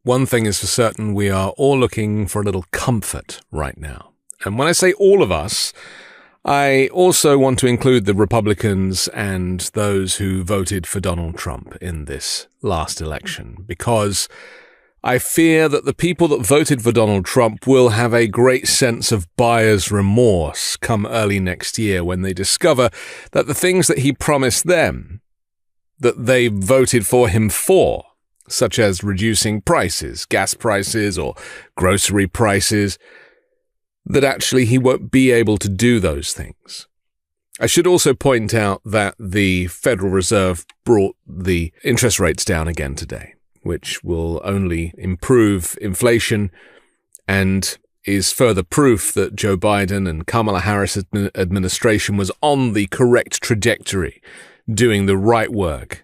One thing is for certain, we are all looking for a little comfort right now. And when I say all of us, I also want to include the Republicans and those who voted for Donald Trump in this last election, because I fear that the people that voted for Donald Trump will have a great sense of buyer's remorse come early next year when they discover that the things that he promised them, that they voted for him for, such as reducing prices, gas prices or grocery prices, that actually he won't be able to do those things. I should also point out that the Federal Reserve brought the interest rates down again today, which will only improve inflation and is further proof that Joe Biden and Kamala Harris administration was on the correct trajectory, doing the right work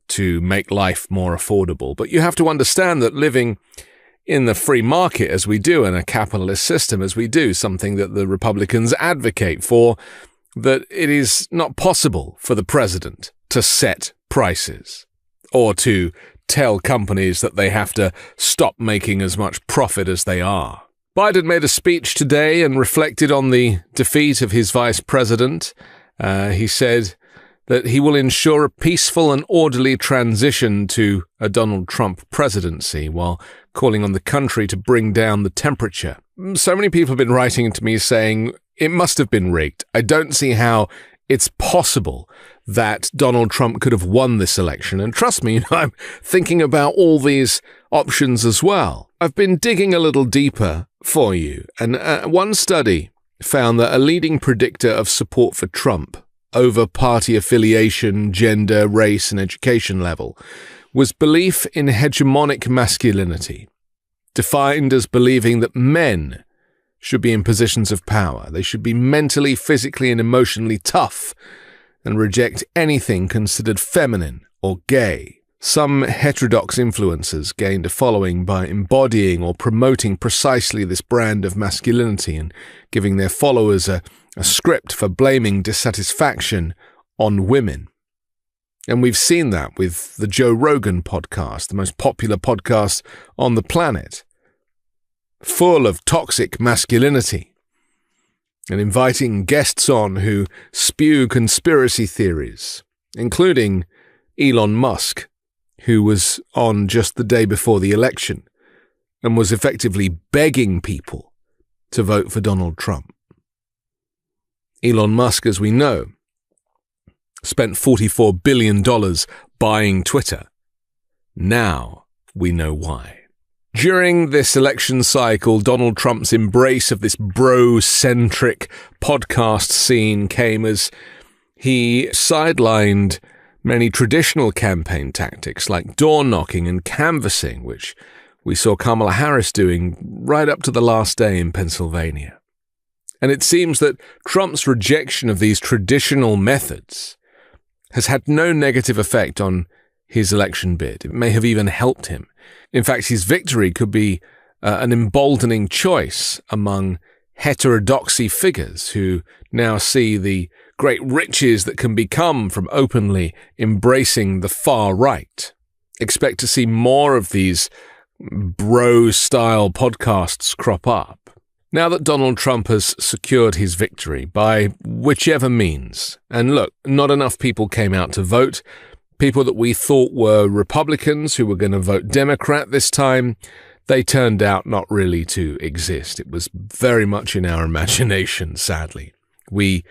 to make life more affordable. But you have to understand that living in the free market as we do, in a capitalist system as we do, something that the Republicans advocate for, that it is not possible for the president to set prices or to tell companies that they have to stop making as much profit as they are. Biden made a speech today and reflected on the defeat of his vice president. He said that he will ensure a peaceful and orderly transition to a Donald Trump presidency while calling on the country to bring down the temperature. So many people have been writing to me saying it must have been rigged. I don't see how it's possible that Donald Trump could have won this election. And trust me, I'm thinking about all these options as well. I've been digging a little deeper for you. And one study found that a leading predictor of support for Trump over party affiliation, gender, race, and education level was belief in hegemonic masculinity, defined as believing that men should be in positions of power. They should be mentally, physically, and emotionally tough and reject anything considered feminine or gay. Some heterodox influencers gained a following by embodying or promoting precisely this brand of masculinity and giving their followers a script for blaming dissatisfaction on women. And we've seen that with the Joe Rogan podcast, the most popular podcast on the planet, full of toxic masculinity and inviting guests on who spew conspiracy theories, including Elon Musk, who was on just the day before the election and was effectively begging people to vote for Donald Trump. Elon Musk, as we know, spent $44 billion buying Twitter. Now we know why. During this election cycle, Donald Trump's embrace of this bro-centric podcast scene came as he sidelined many traditional campaign tactics like door-knocking and canvassing, which we saw Kamala Harris doing right up to the last day in Pennsylvania. And it seems that Trump's rejection of these traditional methods has had no negative effect on his election bid. It may have even helped him. In fact, his victory could be an emboldening choice among heterodoxy figures who now see the great riches that can become from openly embracing the far right. Expect to see more of these bro-style podcasts crop up. Now that Donald Trump has secured his victory by whichever means, and look, not enough people came out to vote. People that we thought were Republicans who were going to vote Democrat this time, they turned out not really to exist. It was very much in our imagination, sadly. We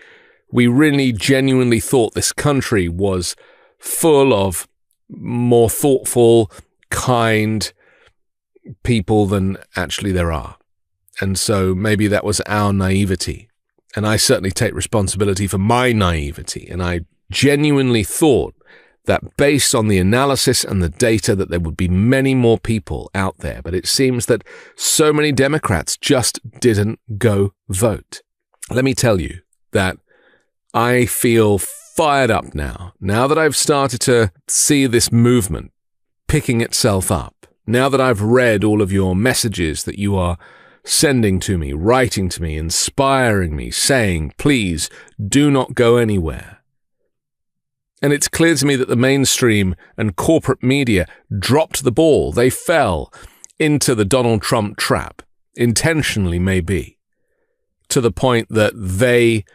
really genuinely thought this country was full of more thoughtful, kind people than actually there are. And so maybe that was our naivety. And I certainly take responsibility for my naivety. And I genuinely thought that based on the analysis and the data that there would be many more people out there. But it seems that so many Democrats just didn't go vote. Let me tell you that I feel fired up now that I've started to see this movement picking itself up, now that I've read all of your messages that you are sending to me, writing to me, inspiring me, saying, please do not go anywhere. And it's clear to me that the mainstream and corporate media dropped the ball. They fell into the Donald Trump trap, intentionally maybe, to the point that they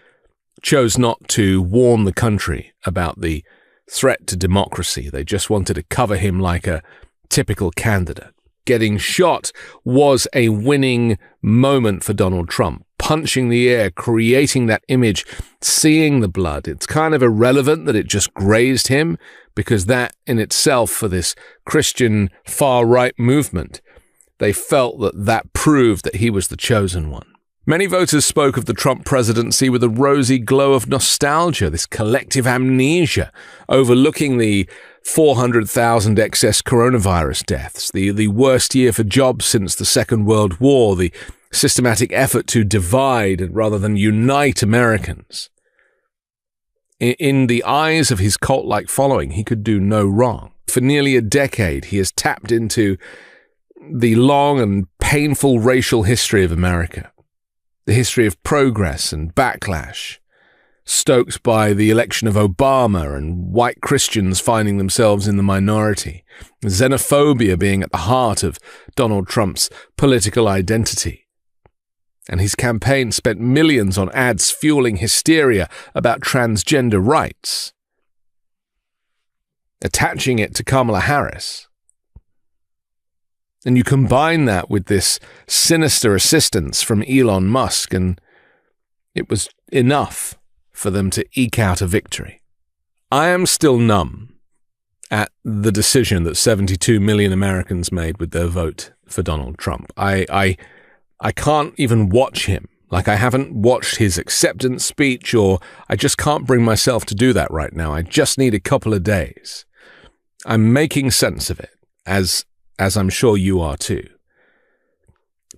chose not to warn the country about the threat to democracy. They just wanted to cover him like a typical candidate. Getting shot was a winning moment for Donald Trump. Punching the air, creating that image, seeing the blood. It's kind of irrelevant that it just grazed him, because that in itself, for this Christian far-right movement, they felt that that proved that he was the chosen one. Many voters spoke of the Trump presidency with a rosy glow of nostalgia, this collective amnesia, overlooking the 400,000 excess coronavirus deaths, the worst year for jobs since the Second World War, the systematic effort to divide rather than unite Americans. In the eyes of his cult-like following, he could do no wrong. For nearly a decade, he has tapped into the long and painful racial history of America. The history of progress and backlash, stoked by the election of Obama and white Christians finding themselves in the minority, xenophobia being at the heart of Donald Trump's political identity. And his campaign spent millions on ads fueling hysteria about transgender rights, attaching it to Kamala Harris. And you combine that with this sinister assistance from Elon Musk, and it was enough for them to eke out a victory. I am still numb at the decision that 72 million Americans made with their vote for Donald Trump. I can't even watch him. Like, I haven't watched his acceptance speech, or I just can't bring myself to do that right now. I just need a couple of days. I'm making sense of it, as I'm sure you are too.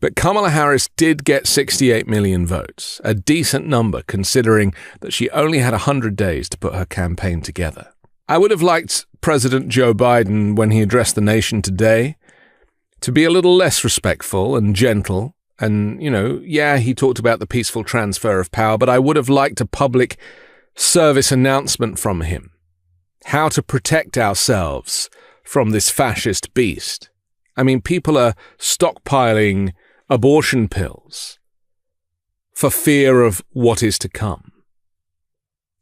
But Kamala Harris did get 68 million votes, a decent number considering that she only had 100 days to put her campaign together. I would have liked President Joe Biden, when he addressed the nation today, to be a little less respectful and gentle. And, he talked about the peaceful transfer of power, but I would have liked a public service announcement from him. How to protect ourselves from this fascist beast. I mean, people are stockpiling abortion pills for fear of what is to come.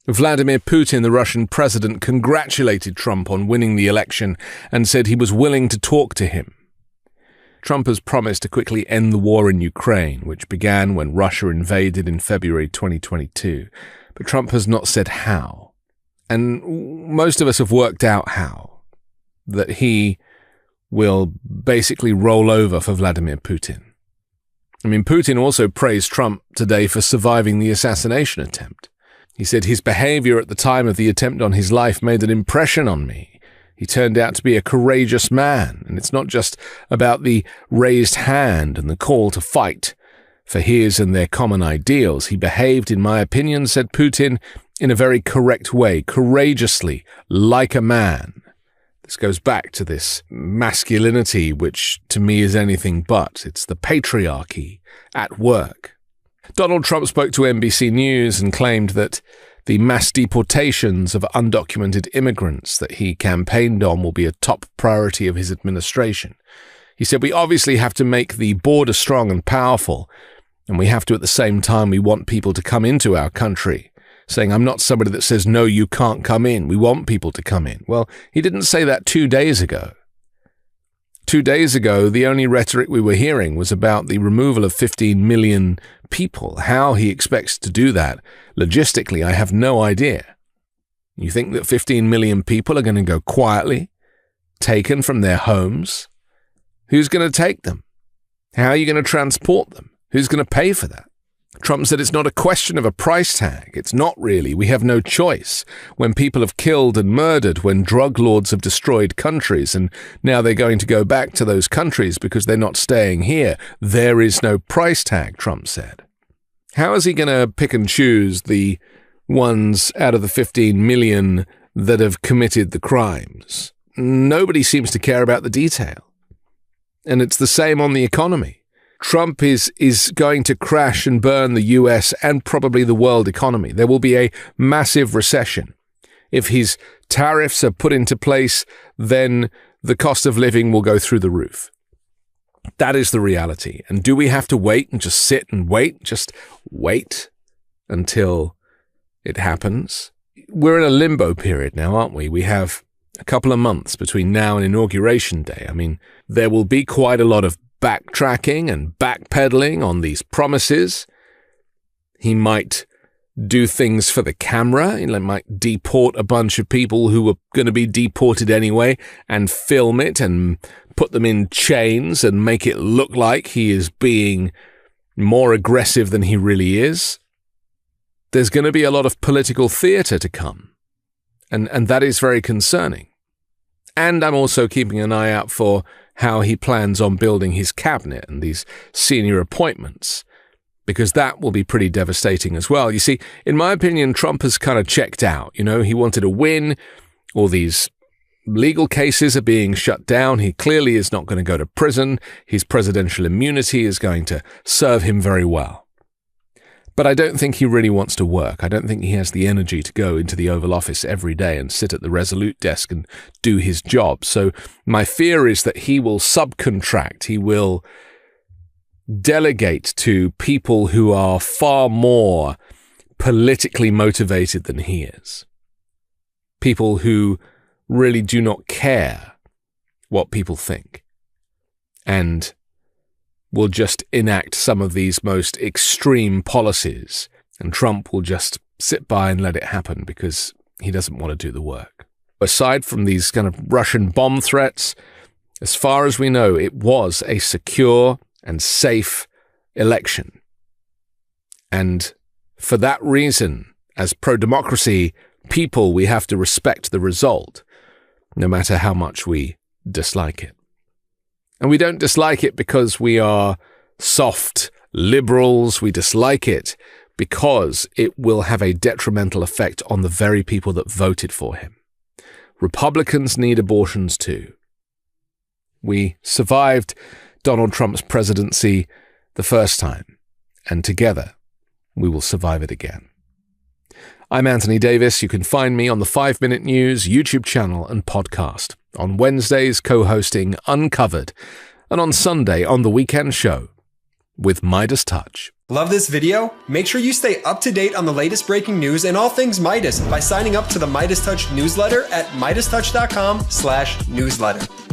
Vladimir Putin, the Russian president, congratulated Trump on winning the election and said he was willing to talk to him. Trump has promised to quickly end the war in Ukraine, which began when Russia invaded in February 2022. But Trump has not said how. And most of us have worked out how. That he will basically roll over for Vladimir Putin. I mean, Putin also praised Trump today for surviving the assassination attempt. He said his behavior at the time of the attempt on his life made an impression on me. He turned out to be a courageous man, and it's not just about the raised hand and the call to fight for his and their common ideals. He behaved, in my opinion, said Putin, in a very correct way, courageously, like a man. This goes back to this masculinity, which to me is anything but. It's the patriarchy at work. Donald Trump spoke to NBC News and claimed that the mass deportations of undocumented immigrants that he campaigned on will be a top priority of his administration. He said, we obviously have to make the border strong and powerful, and we have to at the same time we want people to come into our country. Saying, I'm not somebody that says, no, you can't come in. We want people to come in. Well, he didn't say that 2 days ago. 2 days ago, the only rhetoric we were hearing was about the removal of 15 million people. How he expects to do that, logistically, I have no idea. You think that 15 million people are going to go quietly, taken from their homes? Who's going to take them? How are you going to transport them? Who's going to pay for that? Trump said it's not a question of a price tag. It's not really. We have no choice. When people have killed and murdered, when drug lords have destroyed countries, and now they're going to go back to those countries because they're not staying here, there is no price tag, Trump said. How is he going to pick and choose the ones out of the 15 million that have committed the crimes? Nobody seems to care about the detail. And it's the same on the economy. Trump is going to crash and burn the US and probably the world economy. There will be a massive recession. If his tariffs are put into place, then the cost of living will go through the roof. That is the reality. And do we have to wait and just sit and wait? Just wait until it happens? We're in a limbo period now, aren't we? We have a couple of months between now and Inauguration Day. I mean, there will be quite a lot of backtracking and backpedaling on these promises. He might do things for the camera. He might deport a bunch of people who were going to be deported anyway and film it and put them in chains and make it look like he is being more aggressive than he really is. There's going to be a lot of political theatre to come, and that is very concerning. And I'm also keeping an eye out for how he plans on building his cabinet and these senior appointments, because that will be pretty devastating as well. You see, in my opinion, Trump has kind of checked out. You know, he wanted to win. All these legal cases are being shut down. He clearly is not going to go to prison. His presidential immunity is going to serve him very well. But I don't think he really wants to work. I don't think he has the energy to go into the Oval Office every day and sit at the Resolute desk and do his job. So my fear is that he will subcontract. He will delegate to people who are far more politically motivated than he is. People who really do not care what people think and will just enact some of these most extreme policies, and Trump will just sit by and let it happen because he doesn't want to do the work. Aside from these kind of Russian bomb threats, as far as we know, it was a secure and safe election. And for that reason, as pro-democracy people, we have to respect the result, no matter how much we dislike it. And we don't dislike it because we are soft liberals. We dislike it because it will have a detrimental effect on the very people that voted for him. Republicans need abortions too. We survived Donald Trump's presidency the first time, and together we will survive it again. I'm Anthony Davis. You can find me on the 5 Minute News YouTube channel and podcast. On Wednesdays, co-hosting Uncovered, and on Sunday on The Weekend Show with Midas Touch. Love this video? Make sure you stay up to date on the latest breaking news and all things Midas by signing up to the Midas Touch newsletter at MidasTouch.com/newsletter.